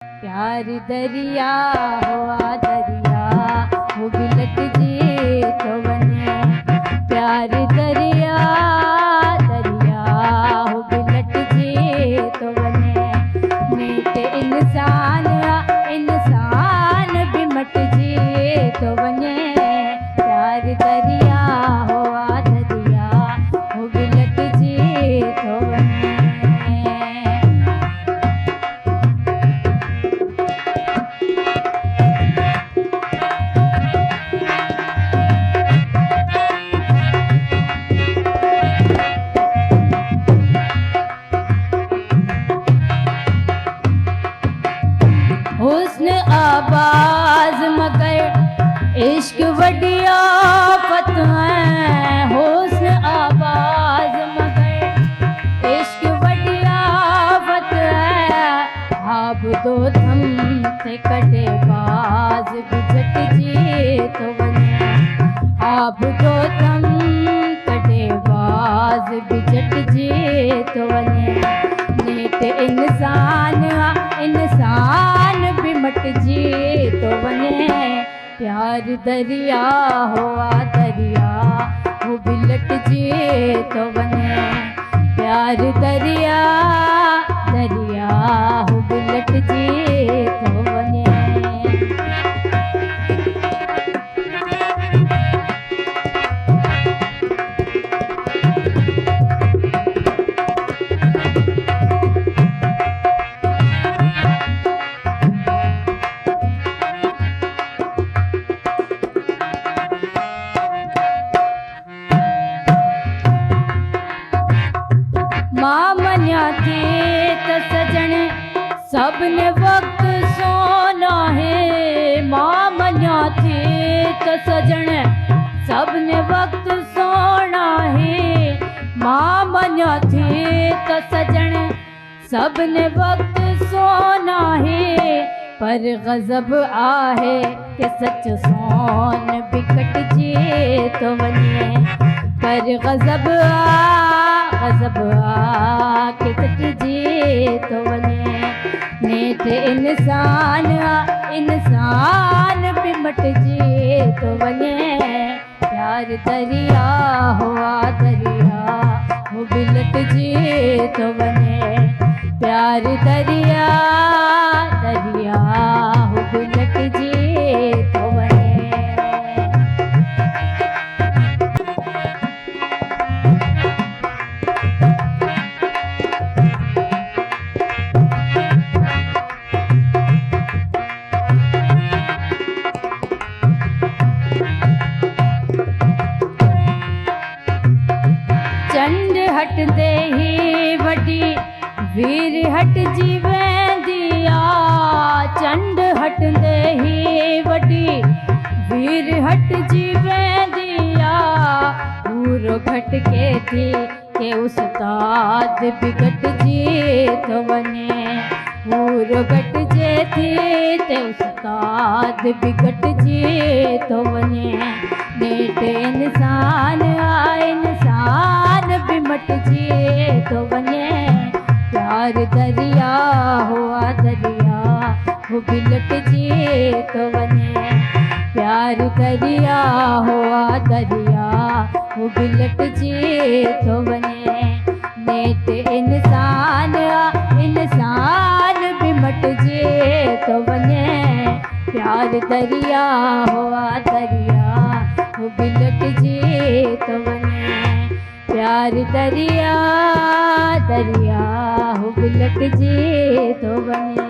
प्यार दरिया हुआ दरिया वो बिलट जी तो बने। प्यार दरिया दरिया वो बिलट जी तो बने। नेक इंसान इंसान बिमट जी तो बने। प्यार दरिया हुआ दरिया वो बिलट जी तो बने। हुस्न आवाज मगर इश्क वडिया आफत है। हुस्न आवाज मगर इश्क वडिया आफत है। आप दो थम से कटे बाज बिजट जी तो बने। आप दो थम कटे बाज बिजट जी तो बने। नेक इंसान इंसान बिमट जी तो बने। प्यार दरिया हुआ दरिया वो बिलट जी तो बने। प्यार दरिया दरिया वो बिलट जी तो बने। मां मन्या थी त सजण सबने वक्त सोना है। मां मन्या थी त सजण सबने वक्त सोना है। मां मन्या थी त सजण सबने वक्त सोना है। पर गजब आहे के सच सोन बिकट जी तो बने। पर गजब के सच जी तो बने। नेक इंसान इंसान बिमट जी तो बने। प्यार दरिया हुआ दरिया वो बिलट जी तो बने। प्यार दरिया दरिया वो बिलट जी तो बने। चंड हट दे ही वडी वीर हट जीवें दिया। चंड हट दे ही वडी वीर हट जीवें दिया। पूरो घट के थी के उस्ताद बिगट जी तो बने। पूरो घट जे थी ते उस्ताद बिगट जी तो बने। नेक इंसान इंसान बिमट जी तो बने। प्यार दरिया हुआ दरिया वो बिलट जी तो बने। प्यार दरिया हुआ दरिया वो बिलट जी तो बने। नेक इंसान इंसान बिमट जी तो बने। प्यार दरिया हुआ दरिया वो बिलट जी तो बने। प्यार दरिया दरिया वो बिलट जी तो बने।